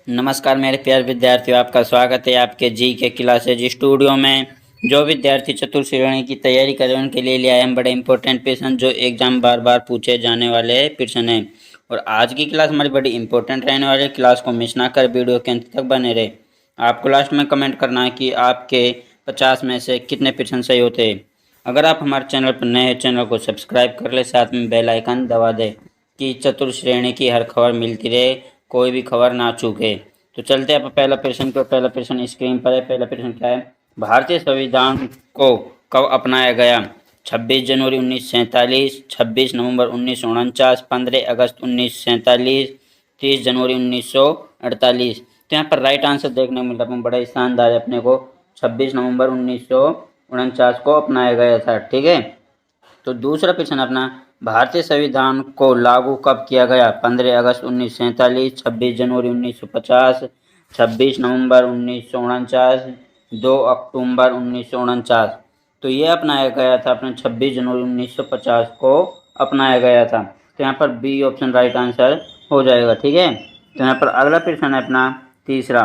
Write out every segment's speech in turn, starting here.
नमस्कार मेरे प्यारे विद्यार्थियों, आपका स्वागत है आपके जी के क्लासेज स्टूडियो में। जो विद्यार्थी चतुर्थ श्रेणी की तैयारी करें उनके लिए लिया है हम बड़े इंपॉर्टेंट प्रश्न जो एग्जाम बार बार पूछे जाने वाले प्रश्न हैं। और आज की क्लास हमारी बड़ी इंपॉर्टेंट रहने वाली है। क्लास को मिस ना कर वीडियो के अंत तक बने रहे। आपको लास्ट में कमेंट करना है कि आपके 50 में से कितने प्रश्न सही होते हैं। अगर आप हमारे चैनल पर नए हैं, चैनल को सब्सक्राइब कर ले, साथ में बेल आइकन दबा दें कि चतुर्थ श्रेणी की हर खबर मिलती रहे, कोई भी खबर ना चूके। तो चलते हैं पहला प्रश्न को। पहला प्रश्न स्क्रीन पर है। पहला प्रश्न क्या है? भारतीय संविधान को कब अपनाया गया? 26 जनवरी 1947, 26 नवंबर 1949, 15 अगस्त 1947, 30 जनवरी 1948। तो यहाँ पर राइट आंसर देखने को मिल रहा है, बड़ा ही शानदार है अपने को। 26 नवंबर 1949 को अपनाया गया था। ठीक है। तो दूसरा प्रश्न अपना, भारतीय संविधान को लागू कब किया गया? 15 अगस्त 1947, 26 जनवरी 1950, 26 नवंबर 1949, 2 अक्टूबर 1949। तो ये अपनाया गया था अपने 26 जनवरी 1950 को अपनाया गया था। तो यहाँ पर बी ऑप्शन राइट आंसर हो जाएगा। ठीक है। तो यहाँ पर अगला प्रश्न है अपना तीसरा,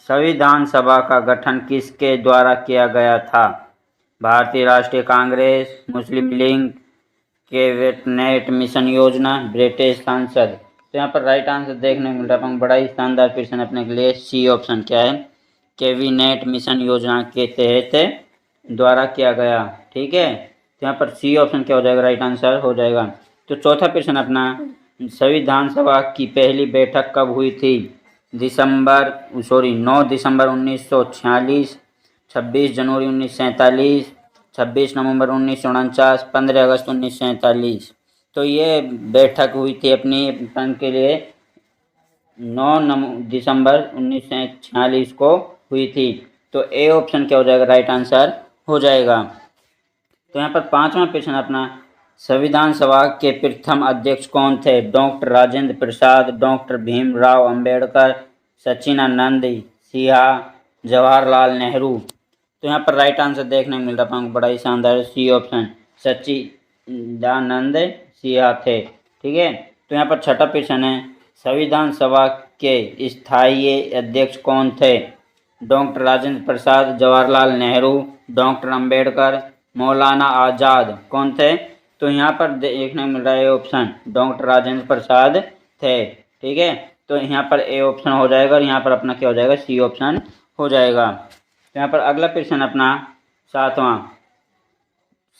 संविधान सभा का गठन किसके द्वारा किया गया था? भारतीय राष्ट्रीय कांग्रेस, मुस्लिम लीग, कैबिनेट मिशन योजना, ब्रिटिश संसद। तो यहाँ पर राइट आंसर देखने को मिल रहा है, बड़ा ही शानदार प्रश्न अपने के लिए। सी ऑप्शन क्या है? कैबिनेट मिशन योजना के तहत द्वारा किया गया। ठीक है। तो यहाँ पर सी ऑप्शन क्या हो जाएगा? राइट आंसर हो जाएगा। तो चौथा प्रश्न अपना, संविधान सभा की पहली बैठक कब हुई थी? 9 दिसंबर 1946, 26 जनवरी 1947, 26 नवंबर 1949, 15 अगस्त 1947। तो ये बैठक हुई थी अपनी अपन के लिए 9 दिसंबर 1946 को हुई थी। तो ए ऑप्शन क्या हो जाएगा? राइट आंसर हो जाएगा। तो यहाँ पर पांचवा प्रश्न अपना, संविधान सभा के प्रथम अध्यक्ष कौन थे? डॉक्टर राजेंद्र प्रसाद, डॉक्टर भीमराव अंबेडकर, सच्चिदानंद सिन्हा, जवाहरलाल नेहरू। तो यहाँ पर राइट आंसर देखने को मिल रहा है, बड़ा ही शानदार, सी ऑप्शन सच्चिदानंद सिन्हा थे। ठीक है। तो यहाँ पर छठा प्रश्न है, संविधान सभा के स्थायी अध्यक्ष कौन थे? डॉक्टर राजेंद्र प्रसाद, जवाहरलाल नेहरू, डॉक्टर अंबेडकर, मौलाना आज़ाद। कौन थे? तो यहाँ पर देखने को मिल रहा है ऑप्शन डॉक्टर राजेंद्र प्रसाद थे। ठीक है। तो यहाँ पर ए ऑप्शन हो जाएगा और यहाँ पर अपना क्या हो जाएगा? सी ऑप्शन हो जाएगा। तो यहाँ पर अगला प्रश्न अपना सातवां,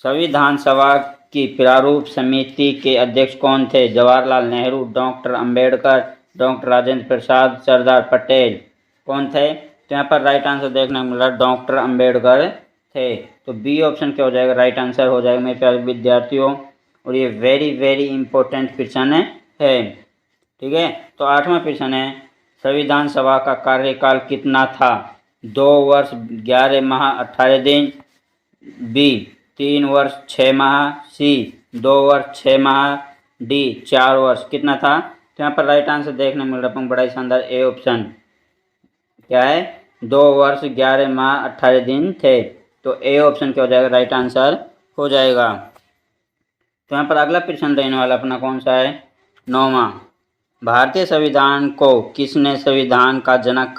संविधान सभा की प्रारूप समिति के अध्यक्ष कौन थे? Jawaharlal Nehru, doctor Ambedkar, doctor Rajendra Prasad, Sardar Patel. कौन थे? तो यहाँ पर राइट आंसर देखने को मिल रहा है, डॉक्टर अंबेडकर थे। तो बी ऑप्शन क्या हो जाएगा? राइट आंसर हो जाएगा मेरे प्यारे विद्यार्थियों। और ये वेरी वेरी इंपॉर्टेंट प्रश्न है। ठीक है। तो आठवां प्रश्न है, संविधान सभा का कार्यकाल कितना था? 2 वर्ष 11 माह 18 दिन, बी 3 वर्ष 6 माह, सी 2 वर्ष 6 माह, डी 4 वर्ष। कितना था? तो यहाँ पर राइट आंसर देखने मिल रहा है, बड़ा ही शानदार, ए ऑप्शन क्या है? 2 वर्ष 11 माह 18 दिन थे। तो ए ऑप्शन क्या हो जाएगा? राइट आंसर हो जाएगा। तो यहाँ पर अगला प्रश्न रहने वाला अपना कौन सा है? 9वां, भारतीय संविधान को किसने संविधान का जनक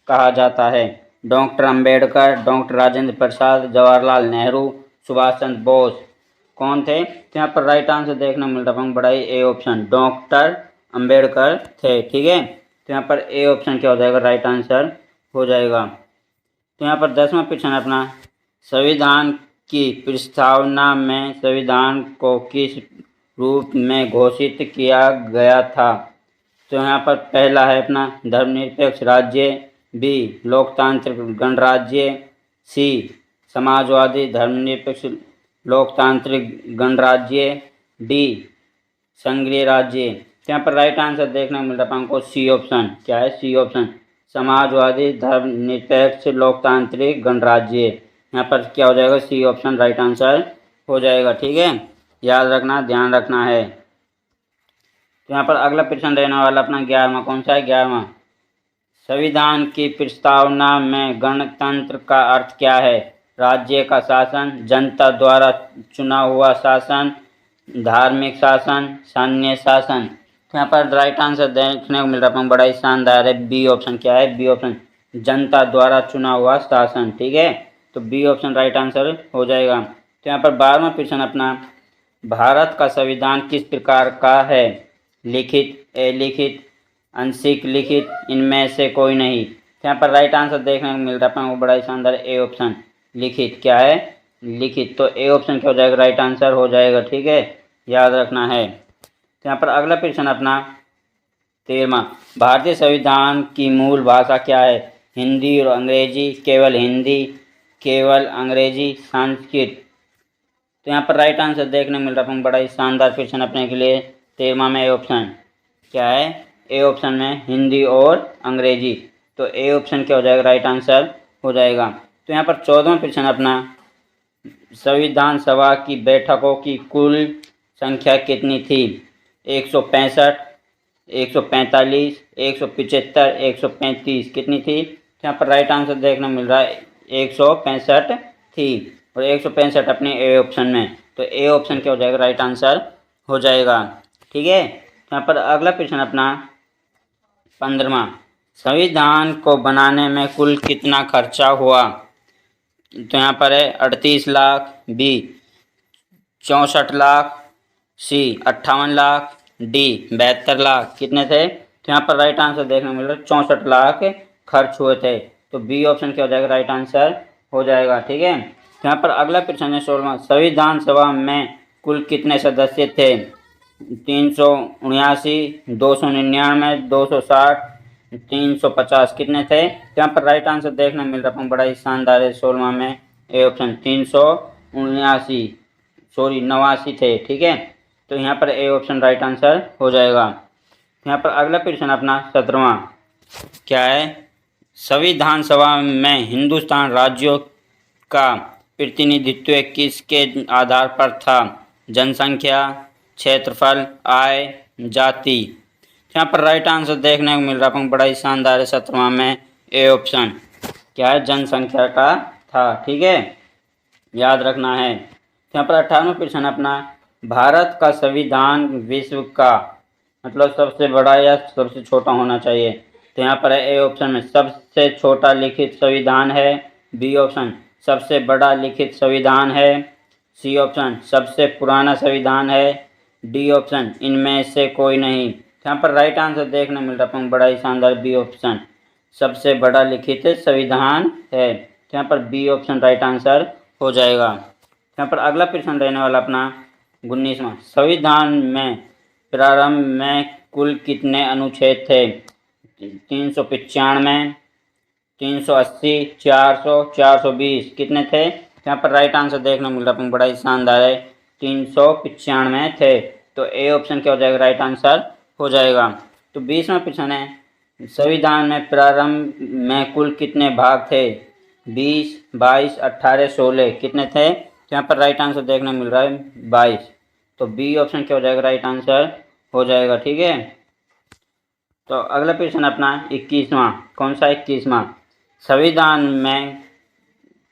कहा जाता है? Doctor Ambedkar, doctor Rajendra Prasad, Jawaharlal Nehru, Subhash Chandra Bose. कौन थे? तो यहाँ पर राइट आंसर देखने मिल रहा है, बड़ा ही, ए ऑप्शन डॉक्टर अंबेडकर थे। ठीक है। तो यहाँ पर ए ऑप्शन क्या हो जाएगा? राइट आंसर हो जाएगा। तो यहाँ पर 10वां प्रश्न अपना, संविधान की प्रस्तावना में संविधान को किस रूप में घोषित किया गया था? तो यहाँ पर पहला है अपना धर्मनिरपेक्ष राज्य, बी लोकतांत्रिक गणराज्य, सी समाजवादी धर्मनिरपेक्ष लोकतांत्रिक गणराज्य, डी संघीय राज्य। तो यहाँ पर राइट आंसर देखने को मिल रहा है हमको, सी ऑप्शन क्या है? सी ऑप्शन समाजवादी धर्मनिरपेक्ष लोकतांत्रिक गणराज्य। यहाँ पर क्या हो जाएगा? सी ऑप्शन राइट आंसर हो जाएगा। ठीक है। याद रखना, ध्यान रखना है। तो यहाँ पर अगला प्रश्न रहने वाला अपना 11वां, कौन सा है? 11वां, संविधान की प्रस्तावना में गणतंत्र का अर्थ क्या है? राज्य का शासन, जनता द्वारा चुना हुआ शासन, धार्मिक शासन, सैन्य शासन। तो यहाँ पर राइट आंसर देखने को मिल रहा है, बड़ा ही शानदार है, बी ऑप्शन। क्या है? बी ऑप्शन, जनता द्वारा चुना हुआ शासन। ठीक है, तो बी ऑप्शन राइट आंसर हो जाएगा। तो यहाँ पर 12वां क्वेश्चन अपना, भारत का संविधान किस प्रकार का है? लिखित, अलिखित, आंशिक लिखित, इनमें से कोई नहीं। तो यहाँ पर राइट आंसर देखने को मिल रहा है, वो बड़ा ही शानदार, ए ऑप्शन, लिखित। क्या है? लिखित। तो ए ऑप्शन क्या हो जाएगा? राइट आंसर हो जाएगा। ठीक है, याद रखना है। तो यहाँ पर अगला प्रश्न अपना 13वां, भारतीय संविधान की मूल भाषा क्या है? हिंदी और अंग्रेजी, केवल हिंदी, केवल अंग्रेजी, संस्कृत। तो यहाँ पर राइट आंसर देखने को मिल रहा है, बड़ा ही शानदार क्वेश्चन अपने के लिए। 13वां में ए ऑप्शन। क्या है? ए ऑप्शन में हिंदी और अंग्रेजी। तो ए ऑप्शन क्या हो जाएगा? राइट आंसर हो जाएगा। तो यहाँ पर 14वां प्रश्न अपना, संविधान सभा की बैठकों की कुल संख्या कितनी थी? 165, 145, 175, 135, कितनी थी? यहाँ पर राइट आंसर देखने को मिल रहा है 165 थी, और 165 अपने ए ऑप्शन में। तो ए ऑप्शन क्या हो जाएगा? राइट आंसर हो जाएगा। ठीक है, यहाँ पर अगला प्रश्न अपना 15वां, संविधान को बनाने में कुल कितना खर्चा हुआ? तो यहाँ पर है 38 लाख, बी 64 लाख, सी 58 लाख, डी 72 लाख, कितने थे? तो यहाँ पर राइट आंसर देखने को मिल रहा है 64 लाख खर्च हुए थे। तो बी ऑप्शन क्या हो जाएगा? राइट आंसर हो जाएगा। ठीक है, तो यहाँ पर अगला प्रश्न है 16वां, संविधान सभा में कुल कितने सदस्य थे? 379, 299, 260, 350, कितने थे? तो यहाँ पर राइट आंसर देखने मिल रहा है, बड़ा ही शानदार है, 16वां में ए ऑप्शन, 379, सॉरी 89 थे। ठीक है, तो यहाँ पर ए ऑप्शन राइट आंसर हो जाएगा। यहाँ पर अगला प्रश्न अपना 17वां, क्या है? संविधान सभा में हिंदुस्तान राज्यों का प्रतिनिधित्व किसके आधार पर था? जनसंख्या, क्षेत्रफल, आय, जाति। यहाँ पर राइट आंसर देखने को मिल रहा है, बड़ा ही शानदार है, 17वां में ए ऑप्शन। क्या है? जनसंख्या का था। ठीक है, याद रखना है। यहाँ पर 18वां प्रश्न अपना, भारत का संविधान विश्व का मतलब सबसे बड़ा या सबसे छोटा होना चाहिए? तो यहाँ पर है ए ऑप्शन में सबसे छोटा लिखित संविधान है, बी ऑप्शन सबसे बड़ा लिखित संविधान है, सी ऑप्शन सबसे पुराना संविधान है, डी ऑप्शन इनमें से कोई नहीं। यहाँ पर राइट आंसर देखने मिल रहा है, बड़ा ही शानदार, बी ऑप्शन सबसे बड़ा लिखित संविधान है। यहाँ पर बी ऑप्शन राइट आंसर हो जाएगा। यहाँ पर अगला प्रश्न रहने वाला अपना 19वां, संविधान में प्रारंभ में कुल कितने अनुच्छेद थे? 395, 380, 400, 420, कितने थे? यहाँ पर राइट आंसर देखने मिल रहा है, बड़ा ही शानदार है, 395 थे। तो ए ऑप्शन क्या हो जाएगा? राइट आंसर हो जाएगा। तो 20वां प्रश्न है, संविधान में प्रारंभ में कुल कितने भाग थे? 20, 22, 18, 16, कितने थे? यहाँ पर राइट आंसर देखने मिल रहा है 22। तो बी ऑप्शन क्या हो जाएगा? राइट आंसर हो जाएगा। ठीक है, तो अगला प्रश्न अपना 21वां, कौन सा 21वां, संविधान में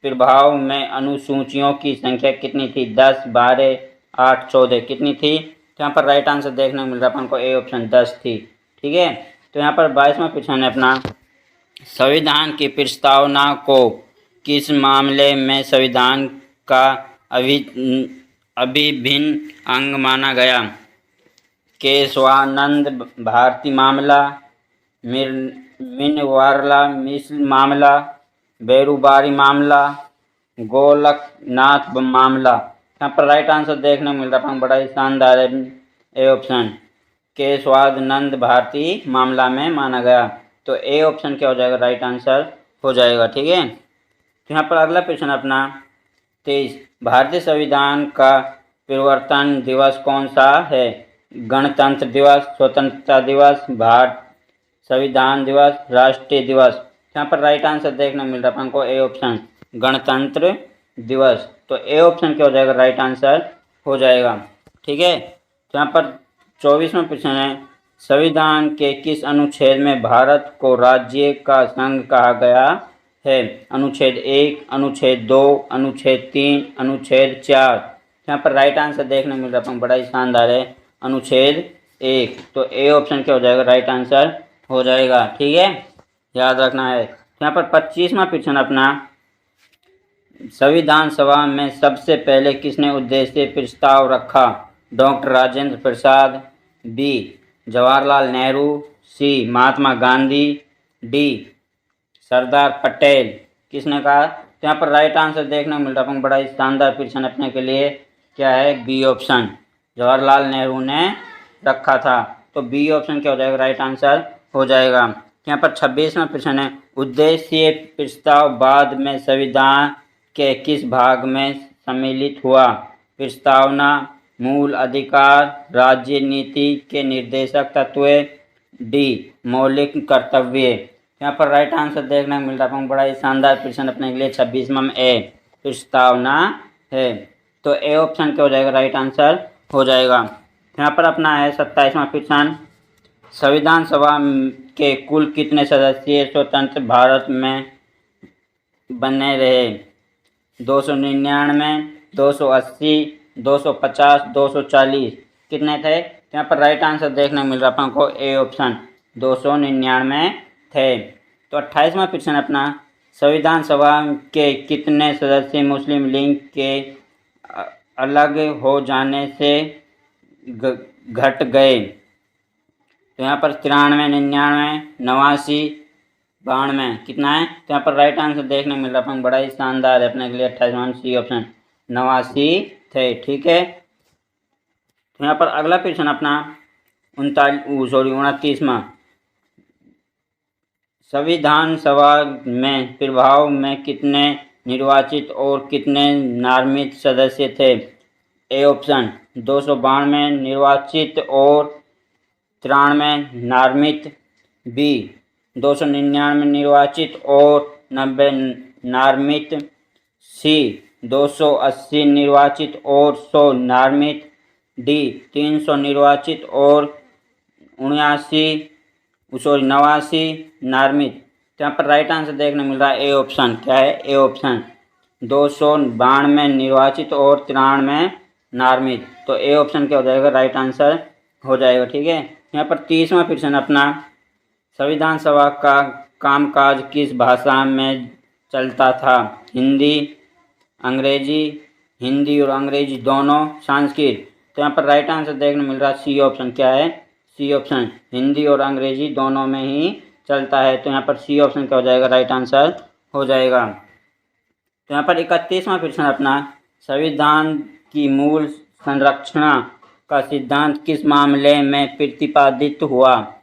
प्रभाव में अनुसूचियों की संख्या कितनी थी? 10, 12, 8, 14, कितनी थी? तो यहाँ पर राइट आंसर देखने को मिल रहा है अपन को ए ऑप्शन 10 थी। ठीक है, तो यहाँ पर 22वां प्रश्न है अपना, संविधान की प्रस्तावना को किस मामले में संविधान का अभिन्न अंग माना गया? केशवानंद भारती मामला, मिनवाला मिश्र मामला, बेरुबारी मामला, गोलकनाथ मामला। यहाँ पर राइट आंसर देखने को मिल रहा है, बड़ा ही शानदार है, ए ऑप्शन केशवानंद भारती मामला में माना गया। तो ए ऑप्शन क्या हो जाएगा? राइट आंसर हो जाएगा। ठीक है, तो यहाँ पर अगला प्रश्न अपना 23, भारतीय संविधान का प्रवर्तन दिवस कौन सा है? गणतंत्र दिवस, स्वतंत्रता दिवस, भारत संविधान दिवस, राष्ट्रीय दिवस। यहाँ पर राइट आंसर देखने मिल रहा है हमको ए ऑप्शन गणतंत्र दिवस। तो ए ऑप्शन क्या हो जाएगा? राइट आंसर हो जाएगा। ठीक है, तो यहाँ पर 24वां प्रश्न है, संविधान के किस अनुच्छेद में भारत को राज्य का संघ कहा गया है? अनुच्छेद 1, अनुच्छेद 2, अनुच्छेद 3, अनुच्छेद 4। यहाँ पर राइट आंसर देखने मिल रहा है, बड़ा ही शानदार है, अनुच्छेद 1, तो ए ऑप्शन क्या हो जाएगा, राइट आंसर हो जाएगा। ठीक है, याद रखना है। यहाँ पर 25वां क्वेश्चन अपना, संविधान सभा में सबसे पहले किसने उद्देश्य प्रस्ताव रखा? डॉक्टर राजेंद्र प्रसाद, बी जवाहरलाल नेहरू, सी महात्मा गांधी, डी सरदार पटेल। किसने कहा? तो यहाँ पर राइट आंसर देखने को मिल रहा है, बड़ा ही शानदार क्वेश्चन अपने के लिए। क्या है? बी ऑप्शन, जवाहरलाल नेहरू ने रखा था। तो बी ऑप्शन क्या हो जाएगा, राइट आंसर हो जाएगा। यहाँ पर 26वां प्रश्न है, उद्देश्य प्रस्ताव बाद में संविधान के किस भाग में सम्मिलित हुआ? प्रस्तावना, मूल अधिकार, राज्य नीति के निर्देशक तत्व, डी मौलिक कर्तव्य। यहाँ पर राइट आंसर देखने को मिल रहा है, बड़ा ही शानदार प्रश्न अपने के लिए। 26वां में ए प्रस्तावना है, तो ए ऑप्शन क्या हो जाएगा, राइट आंसर हो जाएगा। यहाँ पर अपना है 27वां प्रश्न, संविधान सभा के कुल कितने सदस्य स्वतंत्र भारत में बने रहे? 299, 280, 250, 240। कितने थे? यहाँ पर राइट आंसर देखने को मिल रहा है अपन को, ए ऑप्शन 299 थे। तो 28वां प्रश्न अपना, संविधान सभा के कितने सदस्य मुस्लिम लीग के अलग हो जाने से घट गए? तो यहाँ पर 93, 99, 89, 92। कितना है? तो यहाँ पर राइट आंसर देखने को मिल रहा है, बड़ा ही शानदार है अपने के लिए। 28वां सी ऑप्शन 89 थे। ठीक है, तो यहाँ पर अगला प्रश्न अपना 29वां, संविधान सभा में प्रभाव में कितने निर्वाचित और कितने नामित सदस्य थे? ए ऑप्शन 292 निर्वाचित और 93 नामित, बी 299 निर्वाचित और 90 नामित, सी 280 निर्वाचित और 100 नामित, डी 300 निर्वाचित और 89 नामित। यहाँ पर राइट आंसर देखने मिल रहा है, ए ऑप्शन। क्या है? ए ऑप्शन 292 निर्वाचित और 93 नामित। तो ए ऑप्शन क्या हो जाएगा, राइट आंसर हो जाएगा। ठीक है, यहाँ पर 30वां प्रश्न अपना, संविधान सभा का कामकाज किस भाषा में चलता था? हिंदी, अंग्रेजी, हिंदी और अंग्रेजी दोनों, संस्कृत। तो यहाँ पर राइट आंसर देखने मिल रहा है, सी ऑप्शन। क्या है? सी ऑप्शन, हिंदी और अंग्रेजी दोनों में ही चलता है। तो यहाँ पर सी ऑप्शन क्या हो जाएगा, राइट आंसर हो जाएगा। तो यहाँ पर 31वां प्रश्न अपना, संविधान की मूल संरचना का सिद्धांत किस मामले में प्रतिपादित हुआ?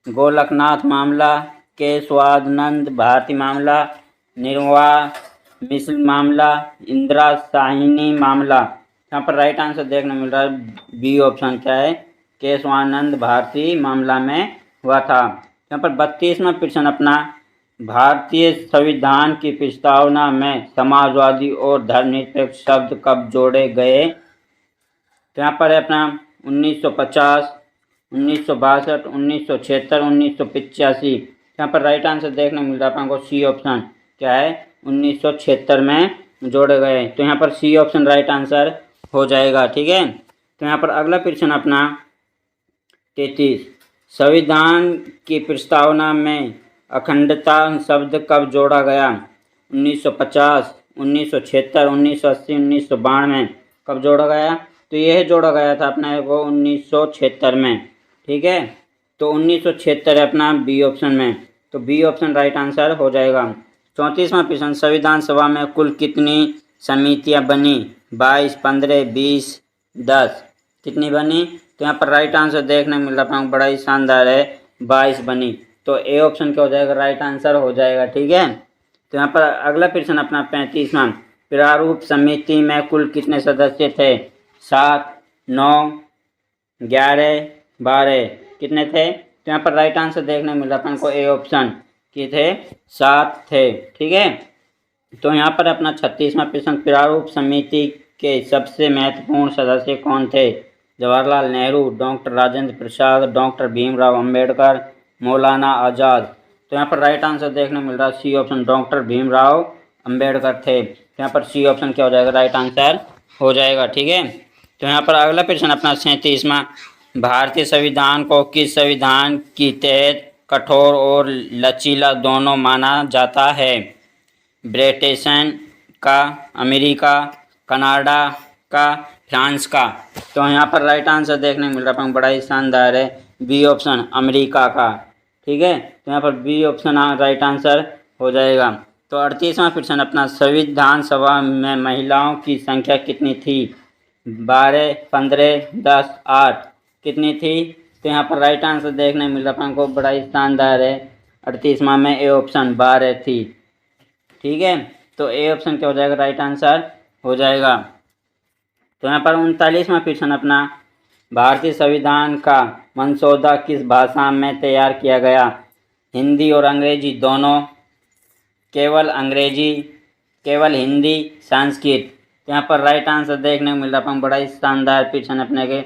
गोलकनाथ मामला, केशवानंद भारती मामला, निर्वाह मिश्र मामला, इंदिरा साहनी मामला। यहाँ पर राइट आंसर देखने मिल रहा है, बी ऑप्शन। क्या है? केशवानंद भारती मामला में हुआ था। यहाँ पर 32वां प्रश्न अपना, भारतीय संविधान की प्रस्तावना में समाजवादी और धर्मनिरपेक्ष शब्द कब जोड़े गए? तो यहाँ पर है अपना 1950, 1962, 1976, 1985। यहाँ पर राइट आंसर देखने मिल रहा है आपको, सी ऑप्शन। क्या है? 1976 में जोड़े गए। तो यहाँ पर सी ऑप्शन राइट आंसर हो जाएगा। ठीक है, तो यहाँ पर अगला प्रश्न अपना 33, संविधान की प्रस्तावना में अखंडता शब्द कब जोड़ा गया? 1950, 1976, 1980, 1992। कब जोड़ा गया? तो यह जोड़ा गया था अपना को 1976 में। ठीक है, तो 1976 है अपना बी ऑप्शन में। तो बी ऑप्शन राइट आंसर हो जाएगा। 34वां प्रश्न, संविधान सभा में कुल कितनी समितियां बनी? 22, 15, 20, 10। कितनी बनी? तो यहाँ पर राइट आंसर देखने मिल रहा है, बड़ा ही शानदार है, 22 बनी। तो ए ऑप्शन क्या हो जाएगा, राइट आंसर हो जाएगा। ठीक है, तो यहाँ पर अगला प्रश्न अपना 35वां, प्रारूप समिति में कुल कितने सदस्य थे? 7, 9, 11, 12। कितने थे? तो यहाँ पर राइट आंसर देखने मिल रहा है को, ए ऑप्शन के थे, 7 थे। ठीक है, तो यहाँ पर अपना 36वां प्रश्न, प्रारूप समिति के सबसे महत्वपूर्ण सदस्य कौन थे? जवाहरलाल नेहरू, डॉक्टर राजेंद्र प्रसाद, डॉक्टर भीमराव अंबेडकर, मौलाना आज़ाद। तो यहाँ पर राइट आंसर देखने मिल रहा है, C option, doctor Bhimrao Ambedkar थे। तो यहाँ पर सी ऑप्शन क्या हो जाएगा, राइट आंसर हो जाएगा। ठीक है, तो यहाँ पर अगला प्रश्न अपना 37वां, भारतीय संविधान को किस संविधान की तहत कठोर और लचीला दोनों माना जाता है? ब्रिटेन का, अमेरिका, कनाडा का, फ्रांस का? तो यहाँ पर राइट आंसर देखने को मिल रहा है, बड़ा ही शानदार है, बी ऑप्शन अमेरिका का। ठीक है, तो यहाँ पर बी ऑप्शन राइट आंसर हो जाएगा। तो 38वां प्रश्न अपना, संविधान सभा में महिलाओं की संख्या कितनी थी? 12, 15, 10, 8? कितनी थी? तो यहाँ पर राइट आंसर देखने मिल रहा है हमको, बड़ा ही शानदार है, 38वां में ए ऑप्शन 12 थी। ठीक है, तो ए ऑप्शन क्या हो जाएगा, राइट आंसर हो जाएगा। तो यहाँ पर 39वां प्रश्न अपना, भारतीय संविधान का मसौदा किस भाषा में तैयार किया गया? हिंदी और अंग्रेजी दोनों? केवल अंग्रेजी? केवल हिंदी? संस्कृत? यहाँ पर राइट आंसर देखने को मिल रहा है, बड़ा ही शानदार प्रश्न अपने के,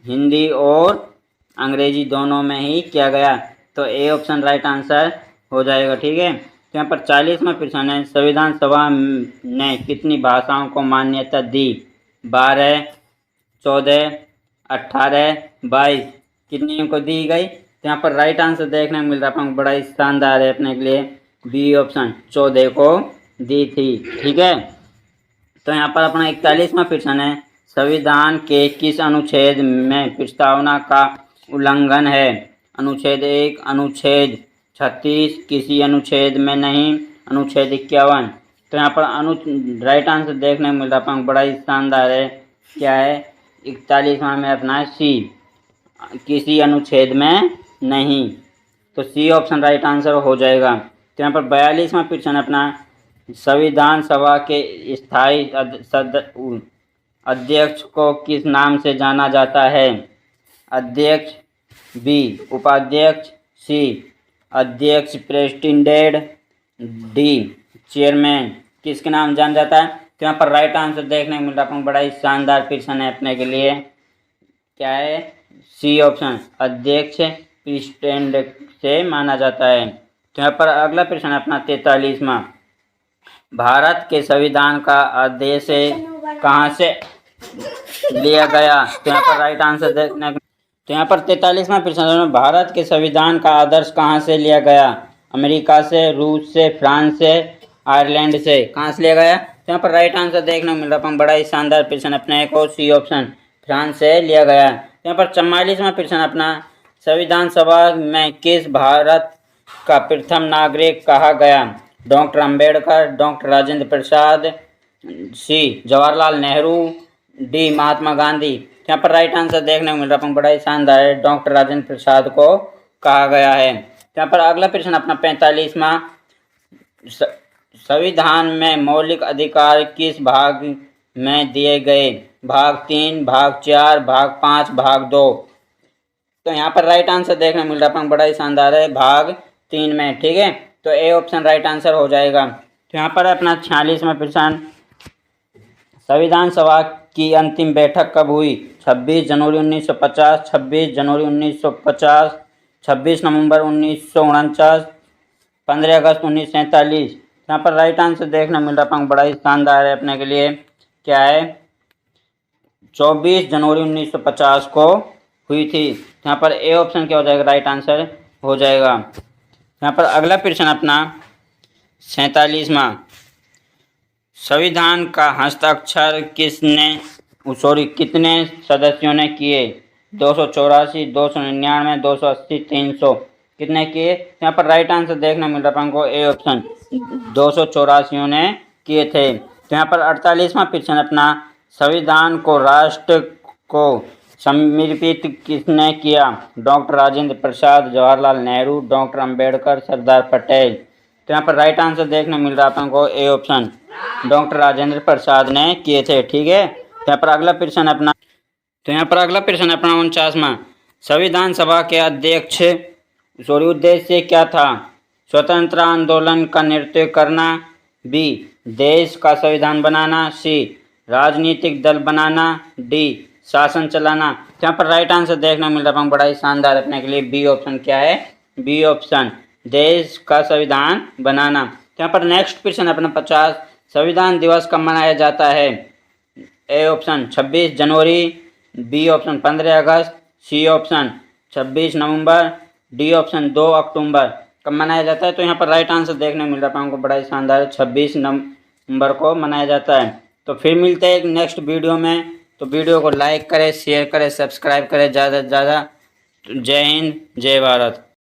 हिंदी और अंग्रेजी दोनों में ही किया गया। तो ए ऑप्शन राइट आंसर हो जाएगा। ठीक है, तो यहाँ पर 40वां प्रश्न है, संविधान सभा ने कितनी भाषाओं को मान्यता दी? 12, 14, 18, 22? कितनी को दी गई? तो यहाँ पर राइट आंसर देखने को मिल रहा है, बड़ा ही शानदार है अपने के लिए, बी ऑप्शन 14 को दी थी। ठीक है, तो यहाँ पर अपना 41वां प्रश्न है, संविधान के किस अनुच्छेद में प्रस्तावना का उल्लंघन है? अनुच्छेद 1, अनुच्छेद 36, किसी अनुच्छेद में नहीं, अनुच्छेद 51? तो यहाँ पर राइट आंसर देखने को मिल रहा है, बड़ा ही शानदार है, क्या है, 41वां में अपना सी, किसी अनुच्छेद में नहीं। तो सी ऑप्शन राइट आंसर हो जाएगा। तो यहाँ पर 42वां प्रश्न अपना, संविधान सभा के स्थायी अध्यक्ष को किस नाम से जाना जाता है? अध्यक्ष, बी उपाध्यक्ष, सी अध्यक्ष प्रेसिडेंट, डी चेयरमैन? किसके नाम जाना जाता है? तो यहाँ पर राइट आंसर देखने को मिल रहा है, बड़ा ही शानदार प्रश्न है अपने के लिए, क्या है, सी ऑप्शन अध्यक्ष प्रेसिडेंट से माना जाता है। तो यहाँ पर अगला प्रश्न अपना 43वां, भारत के संविधान का आदेश कहाँ से लिया गया? तो यहाँ पर राइट आंसर देखने, तो यहाँ पर 43वां प्रश्न, भारत के संविधान का आदर्श कहाँ से लिया गया? अमेरिका से, रूस से, फ्रांस से, आयरलैंड से? कहाँ से लिया गया? तो यहाँ पर राइट आंसर देखने को मिल रहा है, बड़ा ही शानदार प्रश्न अपने को, सी ऑप्शन फ्रांस से लिया गया। यहाँ पर 44वां प्रश्न अपना, संविधान सभा में किस भारत का प्रथम नागरिक कहा गया? डॉक्टर अंबेडकर, डॉक्टर राजेंद्र प्रसाद, सी जवाहरलाल नेहरू, डी महात्मा गांधी? यहाँ पर राइट आंसर देखने को मिल रहा है, बड़ा ही शानदार है, डॉक्टर राजेंद्र प्रसाद को कहा गया है। यहाँ पर अगला प्रश्न अपना 45वां, संविधान में मौलिक अधिकार किस भाग में दिए गए? भाग 3, भाग 4, भाग 5, भाग 2? तो यहाँ पर राइट आंसर देखने को मिल रहा है, बड़ा ही शानदार है, भाग 3 में। ठीक है, तो ए ऑप्शन राइट आंसर हो जाएगा। तो यहाँ पर अपना 46वां प्रश्न, संविधान सभा की अंतिम बैठक कब हुई? 26 जनवरी 1950, 26 जनवरी 1950, 26 नवंबर 1949, 15 अगस्त 1947? यहाँ पर राइट आंसर देखने मिल रहा है, बड़ा ही शानदार है अपने के लिए, क्या है, 24 जनवरी 1950 को हुई थी। यहाँ पर ए ऑप्शन क्या हो जाएगा, राइट आंसर हो जाएगा। यहाँ पर अगला प्रश्न अपना 47वां, संविधान का हस्ताक्षर कितने सदस्यों ने किए? 284, 299, 280, 300? कितने किए? यहाँ पर राइट आंसर देखने मिल रहा है हमको, ए ऑप्शन 284 ने किए थे। तो यहाँ पर 48वां प्रश्न अपना, संविधान को राष्ट्र को समर्पित किसने किया? Doctor Rajendra Prasad, Jawaharlal Nehru, doctor Ambedkar, Sardar Patel? तो यहाँ पर राइट आंसर देखने मिल रहा है हमको, A option doctor Rajendra Prasad ने किए थे। ठीक है, तो यहाँ पर अगला प्रश्न अपना 49वां, संविधान सभा के अध्यक्ष उद्देश्य क्या था? स्वतंत्रता आंदोलन का नेतृत्व करना, बी देश का संविधान बनाना, सी राजनीतिक दल बनाना, डी शासन चलाना? तो यहाँ पर राइट आंसर देखने मिल रहा है, बड़ा ही शानदार अपने के लिए, बी ऑप्शन क्या है, बी ऑप्शन देश का संविधान बनाना। तो यहाँ पर नेक्स्ट प्रश्न अपना 50, संविधान दिवस कब मनाया जाता है? ए ऑप्शन 26 जनवरी, बी ऑप्शन 15 अगस्त, सी ऑप्शन 26 नवंबर, डी ऑप्शन 2 अक्टूबर। कब मनाया जाता है? तो यहाँ पर राइट आंसर देखने मिल रहा है हमको, बड़ा ही शानदार, 26 नवंबर को मनाया जाता है। तो फिर मिलते हैं एक नेक्स्ट वीडियो में। तो वीडियो को लाइक करें, शेयर करें, सब्सक्राइब करें ज़्यादा से ज़्यादा। जय हिंद, जय भारत।